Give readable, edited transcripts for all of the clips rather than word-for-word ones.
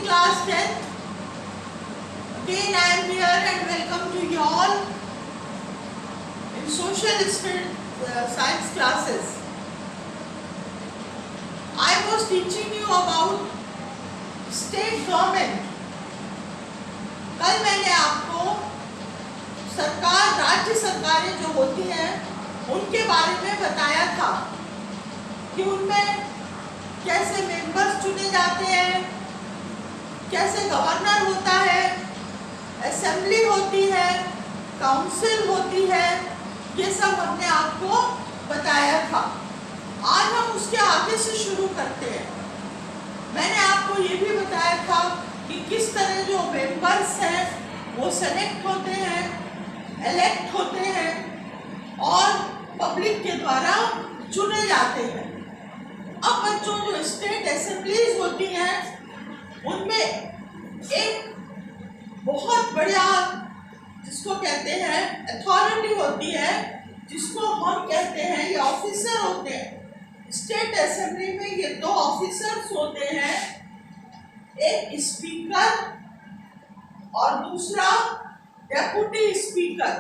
class 10. Again I am here and welcome to you all in social science classes. I was teaching you about state government. कल मैंने आपको सरकार, राज्य सरकारें जो होती हैं उनके बारे में बताया था कि उनमें कैसे मेंबर्स चुने जाते हैं, कैसे गवर्नर होता है, असेंबली होती है, काउंसिल होती है, ये सब हमने आपको बताया था। आज हम उसके आगे से शुरू करते हैं। मैंने आपको ये भी बताया था कि किस तरह जो मेंबर्स हैं वो सेलेक्ट होते हैं, इलेक्ट होते हैं और पब्लिक के द्वारा चुने जाते हैं। अब बच्चों, जो स्टेट असेंबलीज होती हैं उनमें एक बहुत बड़ा, जिसको कहते हैं अथॉरिटी होती है, जिसको हम कहते हैं ये ऑफिसर होते हैं। स्टेट असेंबली में ये दो ऑफिसर्स होते हैं, एक स्पीकर और दूसरा डेप्यूटी स्पीकर।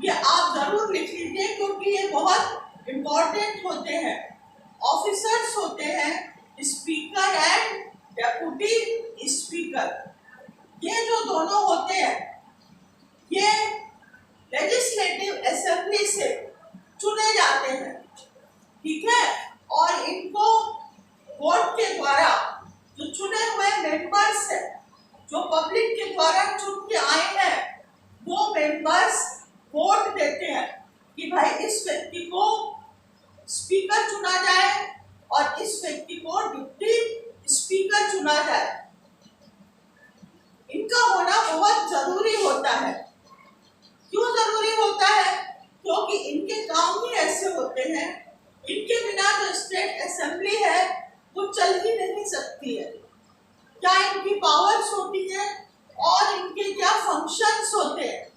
ये आप जरूर लिख लीजिए क्योंकि ये बहुत इम्पोर्टेंट होते हैं। ऑफिसर्स होते हैं स्पीकर एंड डेप्यूटी स्पीकर। ये जो दोनों होते हैं ये लेजिस्लेटिव असेंबली से चुने जाते हैं, ठीक है। और इनको वोट के द्वारा जो चुने हुए मेंबर्स हैं, जो पब्लिक के द्वारा चुन के आए हैं, वो मेंबर्स वोट देते हैं कि भाई इस व्यक्ति को स्पीकर चुना जाए और इस व्यक्ति को डिप्टी स्पीकर चुना जाए। इनका होना बहुत जरूरी होता है। क्यों जरूरी होता है? क्योंकि इनके काम ही ऐसे होते हैं, इनके बिना जो स्टेट असेंबली है वो चल ही नहीं सकती है। क्या इनकी पावर्स होती हैं और इनके क्या फंक्शंस होते हैं,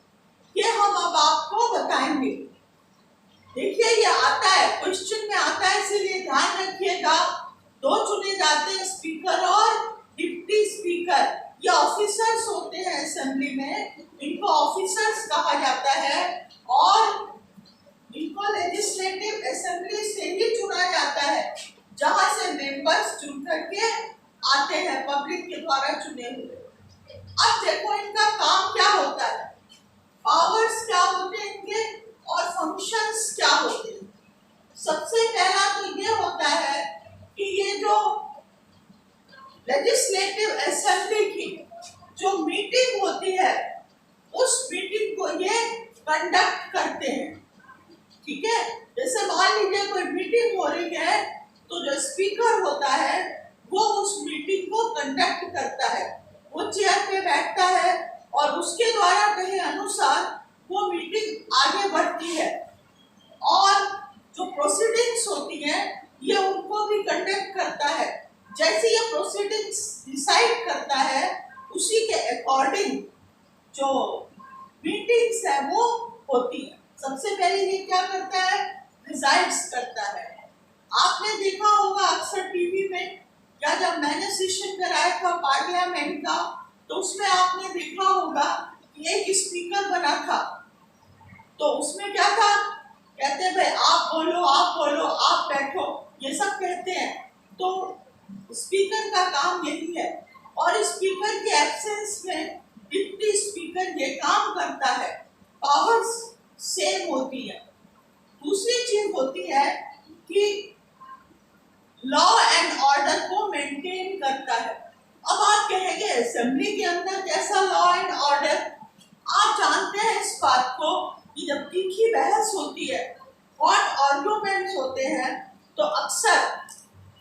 ये हम अब आपको बताएंगे। देखिए, ये आता है, क्वेश्चन में आता है, इसीलिए ध्यान रखिएगा। दो चुने जाते हैं, स्पीकर और डिप्टी स्पीकर। ये ऑफिसर्स होते हैं असेंबली में, इनको ऑफिसर्स कहा जाता है और इनको लेजिस्लेटिव असेंबली से ही चुना जाता है, जहां से मेंबर्स चुन करके आते हैं, पब्लिक के द्वारा चुने हुए। अब देखो इनका काम क्या होता है, पावर्स क्या होते हैं इनके और फंक्शंस क्या होते हैं। सबसे पहला तो ये होता है कि ये जो लेजिस्लेटिव असेंबली की जो मीटिंग होती है, उस मीटिंग को ये कंडक्ट करते हैं, ठीक है। जैसे मान लीजिए कोई मीटिंग हो रही है तो जो स्पीकर होता है वो उस मीटिंग को कंडक्ट करता है, वो चेयर पे बैठता है और उसके द्वारा कहे अनुसार वो मीटिंग आगे बढ़ती है। और जो प्रोसीडिंग्स होती हैं ये उनको भी कंडक्ट करता है। जैसे ये प्रोसीडिंग्स डिसाइड करता है उसी के अकॉर्डिंग जो मीटिंग्स है वो होती है। सबसे पहले ये क्या करता है, डिसाइड्स करता है। आपने देखा होगा अक्सर टीवी में, क्या जब मैंने सेशन कराया था पार्लियामेंट का तो उसमें आपने देखा होगा कि एक स्पीकर बना था, तो उसमें क्या था, कहते हैं भाई आप बोलो, आप बोलो, आप बैठो, ये सब कहते हैं। तो स्पीकर का काम यही है और स्पीकर के एब्सेंस में डिप्टी स्पीकर ये काम करता है। पावर्स सेम होती है। दूसरी चीज होती है कि लॉ एंड ऑर्डर को मेंटेन करता है। अब आप कहेंगे असेंबली के अंदर कैसा लॉ एंड ऑर्डर? आप जानते हैं इस बात को कि जब तीखी बहस होती है, हॉट आर्गुमेंट्स होते हैं, तो अक्सर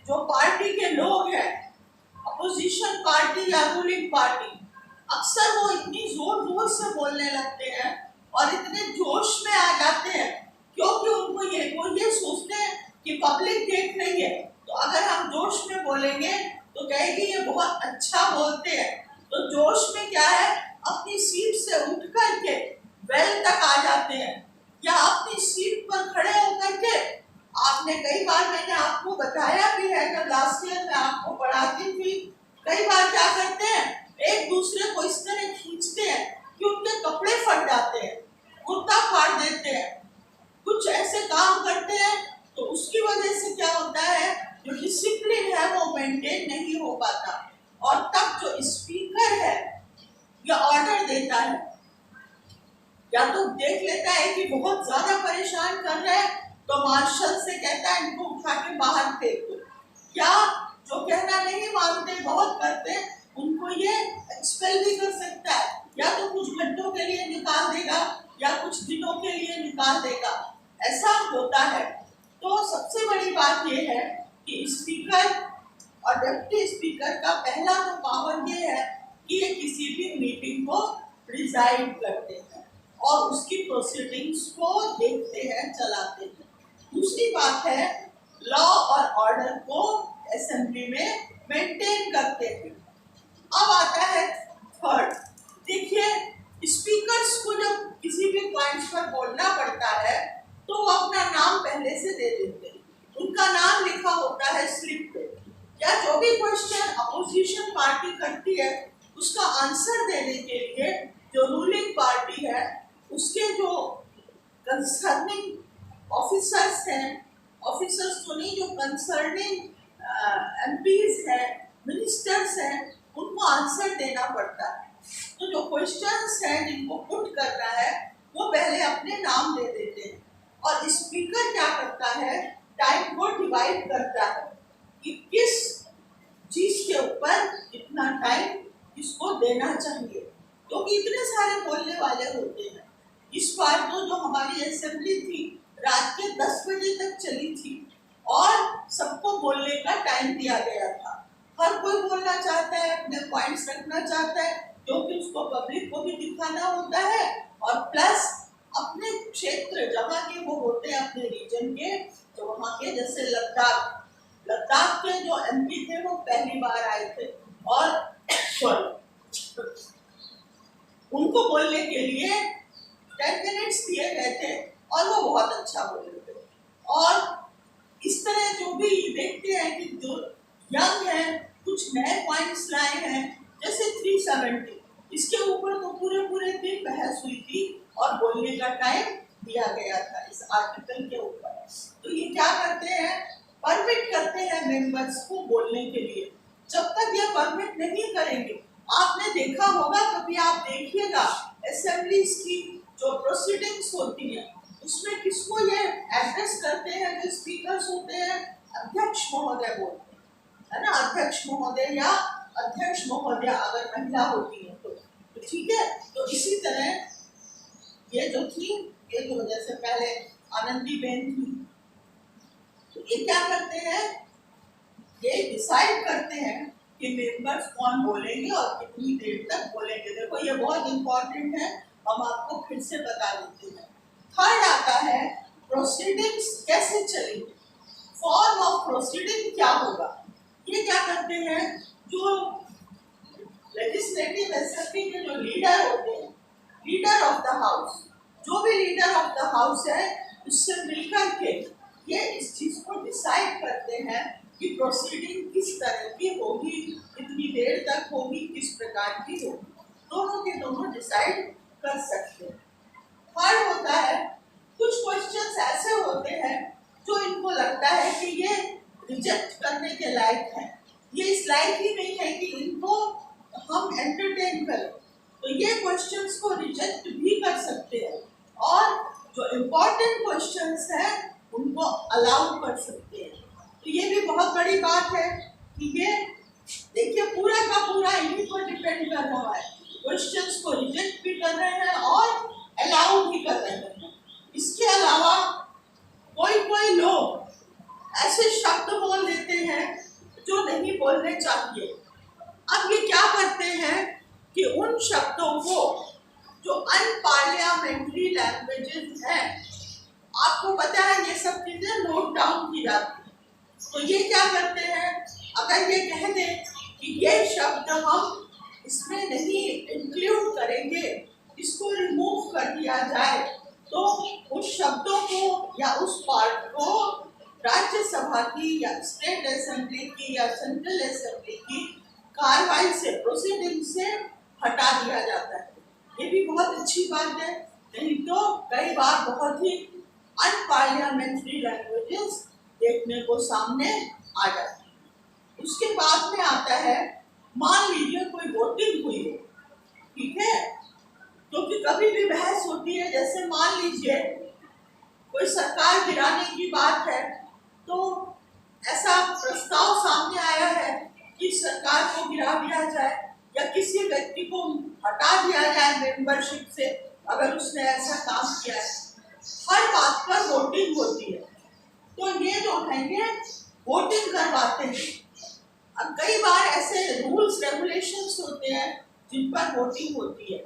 जो पार्टी के लोग हैं, अपोजिशन पार्टी या रूलिंग पार्टी, अक्सर वो इतनी जोर जोर से बोलने लगते हैं और इतने जोश में आ जाते हैं क्योंकि उनको वो ये सोचते हैं कि पब्लिक देख रही है, तो अगर हम जोश में बोलेंगे तो कहेगी ये बहुत अच्छा बोलते हैं। तो जोश में क्या है, अपनी सीट से उठ करके वेल तक आ जाते हैं या अपनी सीट पर खड़े होकर के। आपने कई बार, मैंने आपको बताया भी है, जब लास्ट ईयर में आपको पढ़ाती थी, कई बार क्या करते हो पाता, और तब जो स्पीकर है या ऑर्डर देता है, या तो देख लेता है कि बहुत ज्यादा परेशान कर रहे हैं तो मार्शल से कहता है इनको उठा के बाहर फेंक दो, या जो कहना नहीं मानते बहुत करते उनको ये एक्सपेल भी कर सकता है, या तो कुछ घंटों के लिए निकाल देगा या कुछ दिनों के लिए निकाल देगा, ऐसा होता है। तो सबसे बड़ी बात ये है कि स्पीकर और डिप्टी स्पीकर का पहला तो पावर ये है कि ये किसी भी मीटिंग को प्रिजाइड करते हैं और उसकी प्रोसीडिंग्स को देखते हैं, चलाते हैं। दूसरी बात है लॉ और ऑर्डर को असेंबली में मेंटेन करते हैं। अब आता है थर्ड। देखिए, स्पीकर्स को जब किसी भी पॉइंट्स पर बोलना पड़ता है तो वो अपना नाम पहले से दे देते हैं, उनका नाम लिखा होता है स्लिप पे, या जो भी क्वेश्चन अपोजिशन पार्टी करती है उसका आंसर देने के लिए जो रूलिंग पार्टी है उसके जो कंसर्निंग ऑफिसर्स हैं, ऑफिसर्स तो नहीं, जो कंसर्निंग एमपीज हैं, मिनिस्टर्स हैं, उनको आंसर देना पड़ता है। तो जो क्वेश्चंस हैं जिनको पुट करना है वो पहले अपने नाम दे देते हैं, और स्पीकर क्या करता है, टाइम को डिवाइड करता है कि किस चीज के ऊपर कितना टाइम इसको देना चाहिए, क्योंकि इतने सारे बोलने वाले होते हैं। इस बार तो जो हमारी असेंबली थी रात के 10 बजे तक चली थी और सबको बोलने का टाइम दिया गया था। हर कोई बोलना चाहता है, अपने पॉइंट्स रखना चाहता है, क्योंकि उसको पब्लिक को भी दिखाना होता है, और प्लस अपने क्षेत्र जहाँ के वो होते हैं, अपने रीजन के, तो वहाँ के जैसे लद्दाख के जो एमपी थे वो पहली बार आए थे और उनको बोलने के लिए 10 मिनट्स दिए गए थे और वो बहुत अच्छा बोल रहे थे। और इस तरह जो भी देखते हैं कि जो यंग है कुछ नए पॉइंट्स लाए हैं, जैसे 370, इसके ऊपर तो पूरे दिन बहस हुई थी और बोलने का टाइम दिया गया था इस आर्टिकल के ऊपर। तो ये क्या करते हैं, परमिट करते हैं मेंबर्स को बोलने के लिए। जब तक ये परमिट नहीं करेंगे, आपने देखा होगा, कभी आप देखिएगा असेंबलीज की जो प्रोसीडिंग्स होती है उसमें किसको ये एड्रेस करते हैं, जो स्पीकर्स होते हैं अध्यक्ष महोदय बोलते हैं, है ना, अध्यक्ष महोदय या अध्यक्ष महोदया अगर महिला होती है तो ठीक है। तो इसी तरह ये जो थी, ये जो जैसे पहले आनंदी बेन थी, तो ये क्या करते हैं, ये डिसाइड करते हैं कि मेंबर्स कौन बोलेंगे और कितनी देर तक बोलेंगे। देखो ये बहुत इंपॉर्टेंट है, हम आपको फिर से बता देते हैं। थर्ड आता है प्रोसीडिंग्स कैसे चलेंगे, फॉर्म ऑफ प्रोसीडिंग क्या होगा। ये क्या करते हैं, जो लेजिस्लेटिव असेंबली के जो लीडर होते हैं, लीडर ऑफ द हाउस, जो भी लीडर ऑफ द हाउस है उससे मिलकर के ये इस चीज को डिसाइड करते हैं कि प्रोसीडिंग किस तरह की होगी, कितनी देर तक होगी, किस प्रकार की होगी, दोनों के दोनों डिसाइड कर सकते हैं। थर्ड होता है, कुछ क्वेश्चंस ऐसे होते हैं जो इनको लगता है कि ये रिजेक्ट करने के लायक है, ये इस लायक ही नहीं है कि इनको हम एंटरटेन करें, तो ये क्वेश्चंस को रिजेक्ट भी कर सकते हैं, और जो इम्पोर्टेंट क्वेश्चंस हैं उनको अलाउ कर सकते हैं। तो ये भी बहुत बड़ी बात है कि ये देखिए पूरा का पूरा इन्हीं पर डिपेंड कर रहा है, क्वेश्चंस को रिजेक्ट भी कर रहे हैं और अलाउ भी कर रहे हैं। इसके अलावा कोई लोग ऐसे शब्द बोल देते हैं जो नहीं बोलने चाहिए। अब ये क्या करते हैं कि उन शब्दों को जो अनपार्लियामेंट्री लैंग्वेजेस हैं, आपको पता है ये सब चीजें नोट डाउन की जाती है, तो ये क्या करते हैं, अगर ये कह दें कि ये शब्द हम इसमें नहीं इंक्लूड करेंगे, इसको रिमूव कर दिया जाए, तो उस शब्दों को या उस पार्ट को राज्यसभा की या स्टेट असेंबली की या सेंट्रल असेंबली की कार्रवाई से, प्रोसीडिंग से हटा दिया जाता है। ये भी बहुत अच्छी बात है, नहीं तो कई बार बहुत ही अनपार्लियामेंट्री लैंग्वेजेस देखने को सामने आ जाती है। उसके बाद में आता है, मान लीजिए कोई वोटिंग हुई है, ठीक है, क्योंकि कभी भी बहस होती है, जैसे मान लीजिए कोई सरकार गिराने की बात है, तो ऐसा प्रस्ताव सामने आया है कि सरकार को गिरा दिया जाए या किसी व्यक्ति को हटा दिया जाए मेंबरशिप से अगर उसने ऐसा काम किया है। हर बात पर वोटिंग होती है, तो ये जो है ये वोटिंग करवाते हैं। अब कई बार ऐसे रूल्स रेगुलेशंस होते हैं जिन पर वोटिंग होती है।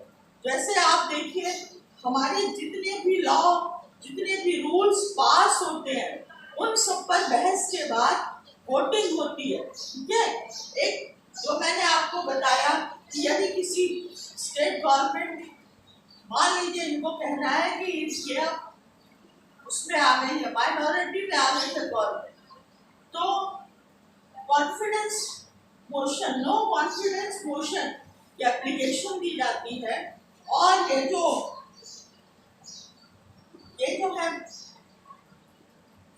जैसे आप देखिए, हमारे जितने भी लॉ, जितने भी रूल्स पास होते हैं, उन सब पर बहस के बाद वोटिंग होती है, ठीक है। एक जो मैंने आपको बताया कि यदि किसी स्टेट गवर्नमेंट, मान लीजिए इनको कहना है कि इसके उसमें आ गई है, माइनॉरिटी में आ गई है गवर्नमेंट, तो confidence motion, no confidence motion की एप्लीकेशन दी जाती है। और ये जो है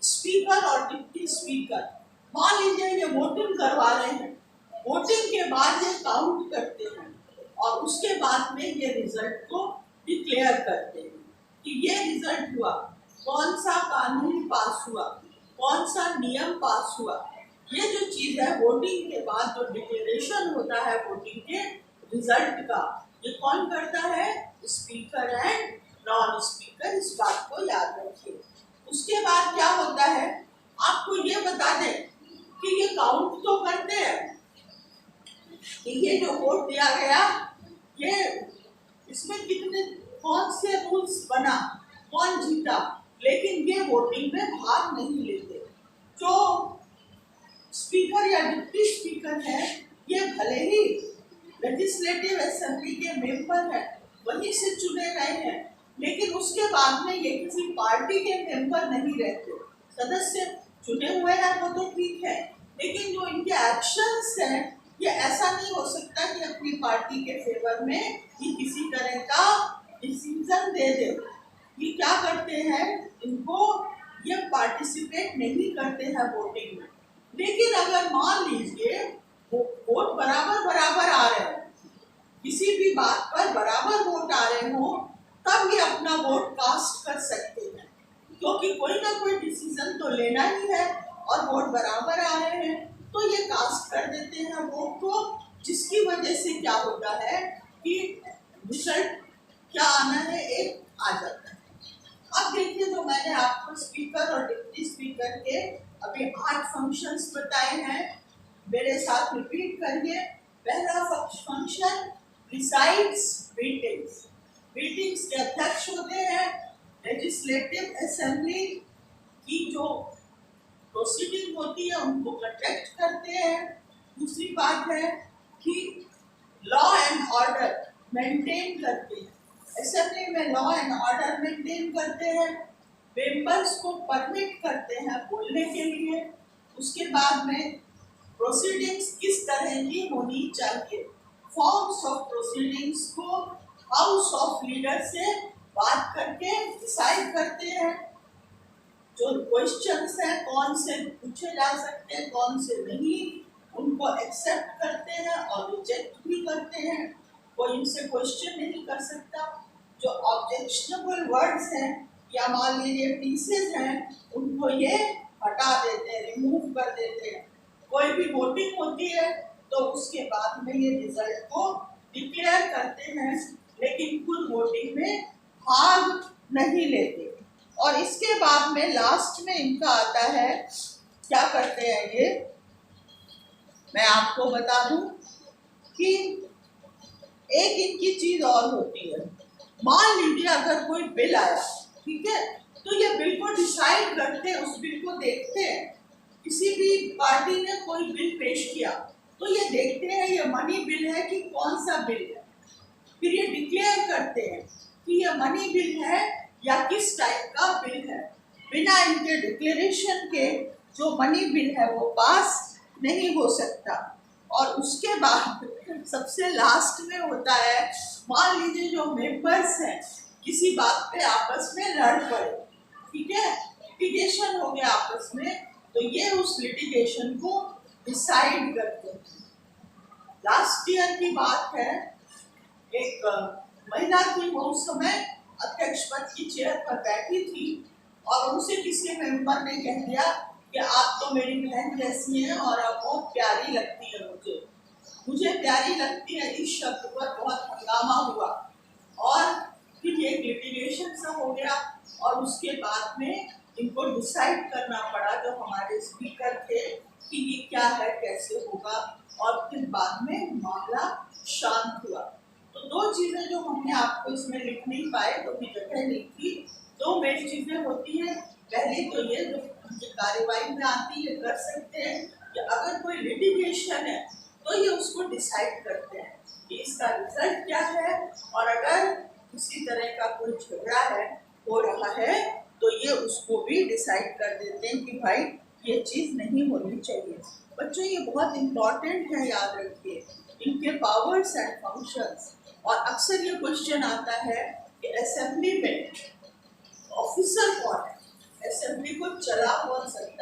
स्पीकर और डिप्टी स्पीकर, मान लीजिए ये वोटिंग करवा रहे हैं, वोटिंग के बाद ये काउंट करते हैं और उसके बाद में ये रिजल्ट को डिक्लेयर करते हैं कि ये रिजल्ट हुआ, कौन सा कानून पास हुआ, कौन सा नियम पास हुआ। ये जो चीज है वोटिंग के बाद जो डिक्लेरेशन होता है वोटिंग के रिजल्ट का, ये कौन करता है? Speaker and non speaker. इस बात को याद रखिए। उसके बाद क्या होता है, आपको ये बता दें कि ये काउंट तो करते हैं कि ये जो वोट दिया गया, ये इसमें कितने, कौन से रूल्स बना, कौन जीता, लेकिन ये वोटिंग में भाग नहीं लेते। जो स्पीकर या डिप्टी स्पीकर है, ये भले ही लेजिस्लेटिव असेंबली के मेंबर हैं, वहीं से चुने गए हैं, लेकिन उसके बाद में ये किसी पार्टी के मेंबर नहीं रहते। सदस्य चुने हुए हैं वो तो ठीक है, लेकिन जो इनके एक्शंस हैं, ये ऐसा नहीं हो सकता कि अपनी पार्टी के फेवर में ये किसी तरह का डिसीजन दे दे। ये क्या करते हैं, इनको ये पार्टिसिपेट नहीं करते हैं वोटिंग में। लेकिन अगर मान लीजिए वोट बराबर बराबर आ रहे हैं, किसी भी बात पर बराबर वोट आ रहे हो, तब ये अपना वोट कास्ट कर सकते हैं, क्योंकि कोई ना कोई डिसीजन तो लेना ही है और वोट बराबर आ रहे हैं, तो ये कास्ट कर देते हैं वोट को, जिसकी वजह से क्या होता है कि रिजल्ट क्या आना है, एक आ जाता है। अब देखिए, जो मैंने आपको स्पीकर और डिप्टी स्पीकर के अभी 8 फंक्शंस बताए हैं, मेरे साथ रिपीट करिए। पहला फंक्शन, प्रिसाइड्स मीटिंग्स। मीटिंग्स के अध्यक्ष होते हैं। लेजिस्लेटिव असेंबली की जो प्रोसीडिंग होती है उनको कंडक्ट करते हैं। दूसरी बात है कि लॉ एंड ऑर्डर मेंटेन करते हैं। असेंबली में लॉ एंड ऑर्डर मेंटेन करते हैं, मेंबर्स को परमिट करते हैं बोलने के लिए। उसके बाद में प्रोसीडिंग्स किस तरह की होनी चाहिए, फॉर्म्स ऑफ प्रोसीडिंग्स को हाउस ऑफ लीडर से बात करके डिसाइड करते हैं। जो क्वेश्चंस हैं कौन से पूछे जा सकते हैं, कौन से नहीं, उनको एक्सेप्ट करते हैं और रिजेक्ट भी करते हैं। कोई इनसे क्वेश्चन नहीं कर सकता। जो ऑब्जेक्शनेबल वर्ड्स हैं या मान लीजिए पीसेज हैं, उनको ये हटा देते हैं, रिमूव कर देते हैं। कोई भी वोटिंग होती है तो उसके बाद में ये रिजल्ट को डिक्लेयर करते हैं, लेकिन खुद वोटिंग में भाग नहीं लेते। और इसके बाद में लास्ट में इनका आता है, क्या करते हैं ये, मैं आपको बता दूं कि एक इनकी चीज और होती है। मान लीजिए अगर कोई बिल आया, ठीक है, तो ये बिल को डिसाइड करते हैं, उस बिल को देखते हैं। किसी भी पार्टी ने कोई बिल पेश किया तो ये देखते हैं ये मनी बिल है कि कौन सा बिल है, फिर ये डिक्लेयर करते हैं कि ये मनी बिल है या किस टाइप का बिल है। बिना इनके डिक्लेरेशन के जो मनी बिल है वो पास नहीं हो सकता। और उसके बाद सबसे लास्ट में होता है, मान लीजिए जो मेंबर्स हैं किसी बात पे आपस में लड़ पड़े, ठीक है, लिटिगेशन हो गया आपस में, तो ये उस लिटिगेशन को डिसाइड करते हैं। लास्ट ईयर की बात है, एक महिला थी, वो उस समय अध्यक्ष पद की चेयर पर बैठी थी और उनसे किसी मेंबर ने कह दिया कि आप तो मेरी बहन जैसी हैं और आप बहुत प्यारी लगती है, मुझे प्यारी लगती है, इस शब्द पर बहुत हंगामा हुआ और फिर ये लिटिगेशन सा हो गया और उसके बाद में इनको डिसाइड करना पड़ा, जो हमारे स्पीकर थे, कि ये क्या है, कैसे होगा, और फिर बाद में मामला शांत हुआ। तो दो चीजें जो हमने आपको इसमें लिख नहीं पाए, तो भी जगह नहीं थी, दो मेन चीजें होती हैं। पहली तो ये जो कार्यवाही में आती है, कर सकते हैं कि अगर कोई लिटिगेशन है तो ये उसको डिसाइड करते हैं कि इसका रिजल्ट क्या है, और अगर किसी तरह का कोई झगड़ा है, हो रहा है, तो ये उसको भी डिसाइड कर देते हैं कि भाई ये चीज नहीं होनी चाहिए। बच्चों ये बहुत इम्पोर्टेंट है, याद रखिए इनके पावर्स एंड फंक्शंस। और अक्सर ये क्वेश्चन आता है कि असेंबली में ऑफिसर कौन है, असेंबली को चला कौन सकता